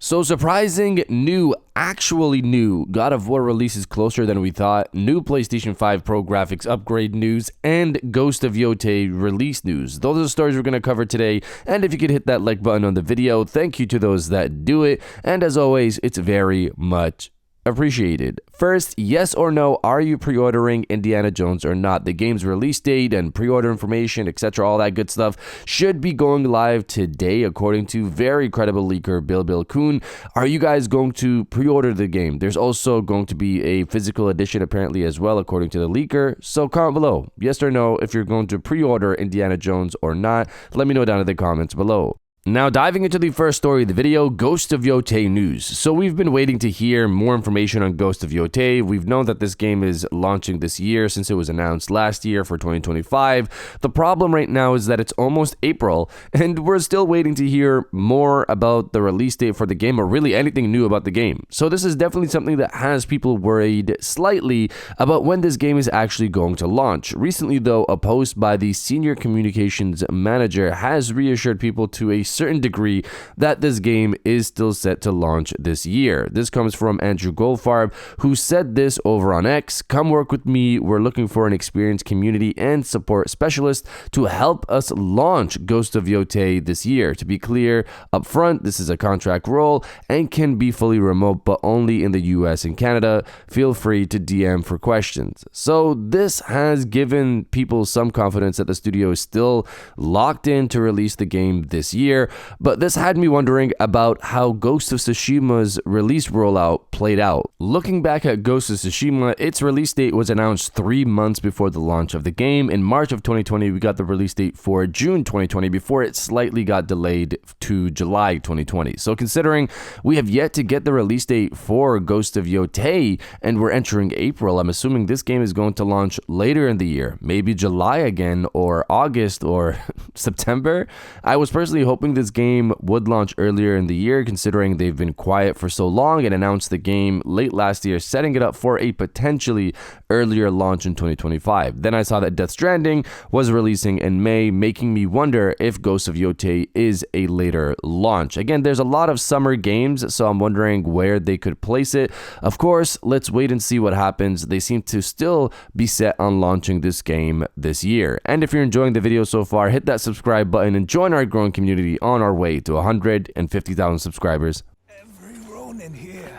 So surprising, new, actually new, God of War release is closer than we thought, new PlayStation 5 Pro graphics upgrade news, and Ghost of YOTEI release news. Those are the stories we're going to cover today, and if you could hit that like button on the video, thank you to those that do it, and as always, it's very much appreciated. First, yes or no, are you pre-ordering Indiana Jones or not? The game's release date and pre-order information, etc., all that good stuff should be going live today, according to very credible leaker Bill Kuhn. Are you guys going to pre-order the game? There's also going to be a physical edition apparently as well, according to the leaker. So comment below, yes or no, if you're going to pre-order Indiana Jones or not. Let me know down in the comments below. Now, diving into the first story of the video, Ghost of YOTEI news. So we've been waiting to hear more information on Ghost of YOTEI. We've known that this game is launching this year since it was announced last year for 2025. The problem right now is that it's almost April, and we're still waiting to hear more about the release date for the game, or really anything new about the game. So this is definitely something that has people worried slightly about when this game is actually going to launch. Recently, though, a post by the senior communications manager has reassured people to a certain degree that this game is still set to launch this year. This comes from Andrew Goldfarb, who said this over on X: "Come work with me. We're looking for an experienced community and support specialist to help us launch Ghost of YOTEI this year. To be clear up front, this is a contract role and can be fully remote, but only in the US and Canada. Feel free to DM for questions." So this has given people some confidence that the studio is still locked in to release the game this year. But this had me wondering about how Ghost of Tsushima's release rollout played out. Looking back at Ghost of Tsushima, its release date was announced 3 months before the launch of the game. In March of 2020, we got the release date for June 2020 before it slightly got delayed to July 2020. So considering we have yet to get the release date for Ghost of YOTEI and we're entering April, I'm assuming this game is going to launch later in the year, maybe July again, or August, or September. I was personally hoping this game would launch earlier in the year, considering they've been quiet for so long and announced the game late last year, setting it up for a potentially earlier launch in 2025. Then I saw that Death Stranding was releasing in May, making me wonder if Ghost of YOTEI is a later launch. Again, there's a lot of summer games, so I'm wondering where they could place it. Of course, let's wait and see what happens. They seem to still be set on launching this game this year. And if you're enjoying the video so far, hit that subscribe button and join our growing community on our way to 150,000 subscribers. Every Ronin here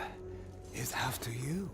is after you.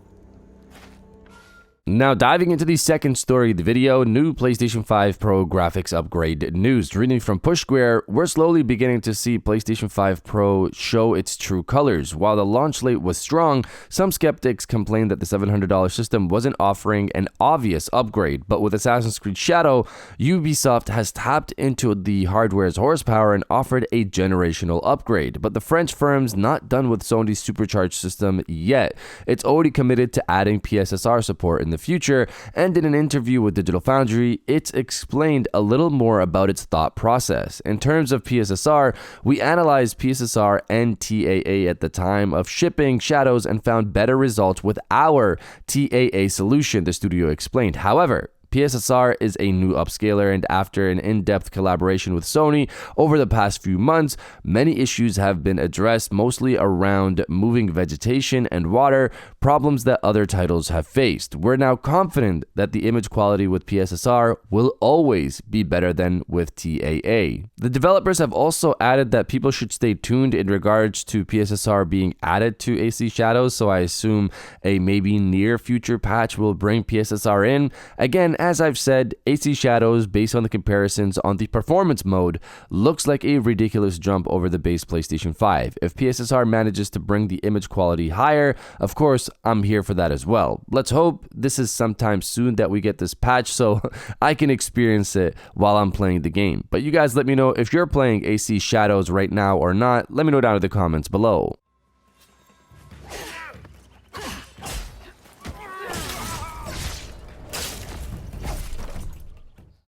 Now, diving into the second story of the video, new PlayStation 5 Pro graphics upgrade news. Reading from Push Square, we're slowly beginning to see PlayStation 5 Pro show its true colors. While the launch slate was strong, some skeptics complained that the $700 system wasn't offering an obvious upgrade. But with Assassin's Creed Shadow, Ubisoft has tapped into the hardware's horsepower and offered a generational upgrade. But the French firm's not done with Sony's supercharged system yet. It's already committed to adding PSSR support in the future, and in an interview with Digital Foundry, it's explained a little more about its thought process. In terms of PSSR, we analyzed PSSR and TAA at the time of shipping Shadows and found better results with our TAA solution, the studio explained. However, PSSR is a new upscaler, and after an in-depth collaboration with Sony over the past few months, many issues have been addressed, mostly around moving vegetation and water, problems that other titles have faced. We're now confident that the image quality with PSSR will always be better than with TAA. The developers have also added that people should stay tuned in regards to PSSR being added to AC Shadows, so I assume a maybe near future patch will bring PSSR in. Again, as I've said, AC Shadows, based on the comparisons on the performance mode, looks like a ridiculous jump over the base PlayStation 5. If PSSR manages to bring the image quality higher, of course, I'm here for that as well. Let's hope this is sometime soon that we get this patch so I can experience it while I'm playing the game. But you guys let me know if you're playing AC Shadows right now or not. Let me know down in the comments below.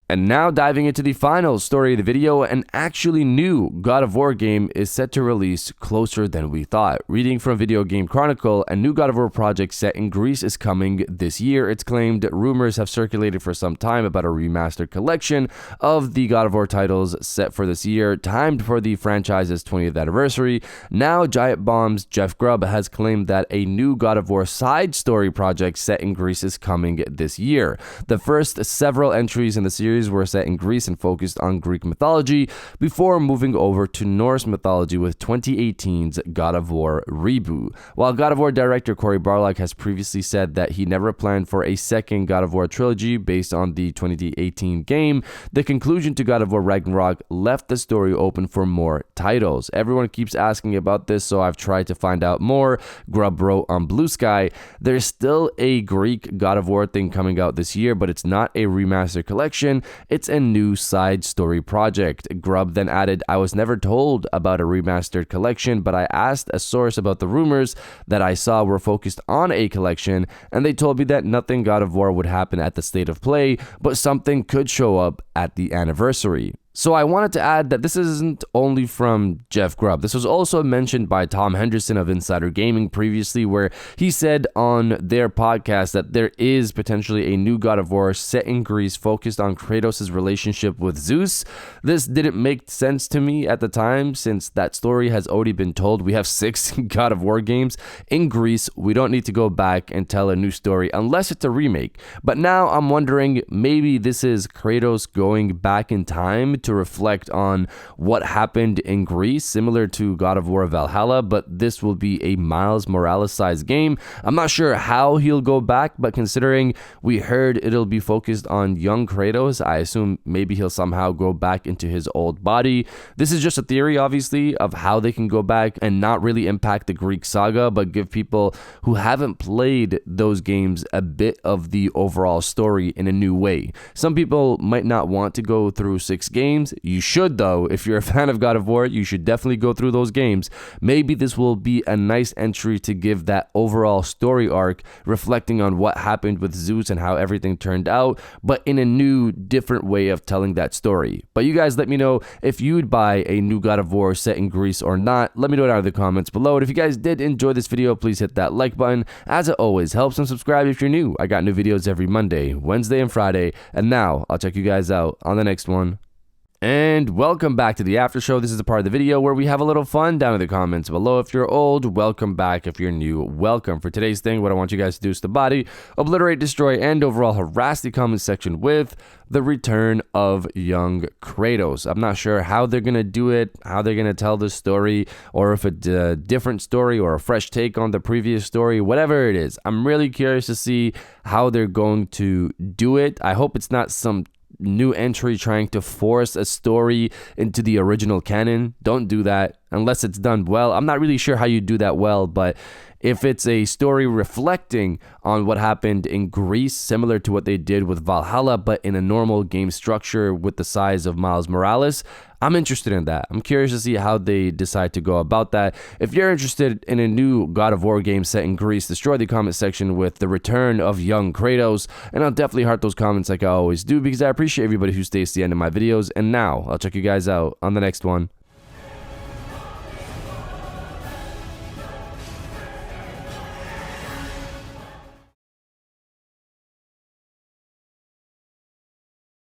And now diving into the final story of the video, an actually new God of War game is set to release closer than we thought. Reading from Video Game Chronicle, a new God of War project set in Greece is coming this year. It's claimed rumors have circulated for some time about a remastered collection of the God of War titles set for this year, timed for the franchise's 20th anniversary. Now, Giant Bomb's Jeff Grubb has claimed that a new God of War side story project set in Greece is coming this year. The first several entries in the series were set in Greece and focused on Greek mythology before moving over to Norse mythology with 2018's God of War reboot. While God of War director Cory Barlog has previously said that he never planned for a second God of War trilogy based on the 2018 game, the conclusion to God of War Ragnarok left the story open for more titles. Everyone keeps asking about this, so I've tried to find out more. Grubb wrote on Blue Sky, "There's still a Greek God of War thing coming out this year, but it's not a remastered collection. It's a new side story project." Grubb then added, "I was never told about a remastered collection, but I asked a source about the rumors that I saw were focused on a collection, and they told me that nothing God of War would happen at the State of Play, but something could show up at the anniversary." So I wanted to add that this isn't only from Jeff Grubb. This was also mentioned by Tom Henderson of Insider Gaming previously, where he said on their podcast that there is potentially a new God of War set in Greece focused on Kratos' relationship with Zeus. This didn't make sense to me at the time, since that story has already been told. We have 6 God of War games in Greece. We don't need to go back and tell a new story unless it's a remake. But now I'm wondering, maybe this is Kratos going back in time to reflect on what happened in Greece, similar to God of War Valhalla, but this will be a Miles Morales sized game. I'm not sure how he'll go back, but considering we heard it'll be focused on young Kratos, I assume maybe he'll somehow go back into his old body. This is just a theory, obviously, of how they can go back and not really impact the Greek saga, but give people who haven't played those games a bit of the overall story in a new way. Some people might not want to go through 6 games. You should, though. If you're a fan of God of War, you should definitely go through those games. Maybe this will be a nice entry to give that overall story arc, reflecting on what happened with Zeus and how everything turned out, but in a new, different way of telling that story. But you guys let me know if you'd buy a new God of War set in Greece or not. Let me know down in the comments below. And if you guys did enjoy this video, please hit that like button. As it always helps, and subscribe if you're new. I got new videos every Monday, Wednesday, and Friday. And now I'll check you guys out on the next one. And welcome back to the after show. This is the part of the video where we have a little fun down in the comments below. If you're old, welcome back. If you're new, welcome. For today's thing, what I want you guys to do is to body, obliterate, destroy, and overall harass the comment section with the return of young Kratos. I'm not sure how they're going to do it, how they're going to tell the story, or if it's a different story or a fresh take on the previous story, whatever it is. I'm really curious to see how they're going to do it. I hope it's not some new entry trying to force a story into the original canon. Don't do that unless it's done well. I'm not really sure how you do that well, but if it's a story reflecting on what happened in Greece, similar to what they did with Valhalla, but in a normal game structure with the size of Miles Morales, I'm interested in that. I'm curious to see how they decide to go about that. If you're interested in a new God of War game set in Greece, destroy the comment section with the return of young Kratos, and I'll definitely heart those comments like I always do, because I appreciate everybody who stays to the end of my videos. And now I'll check you guys out on the next one.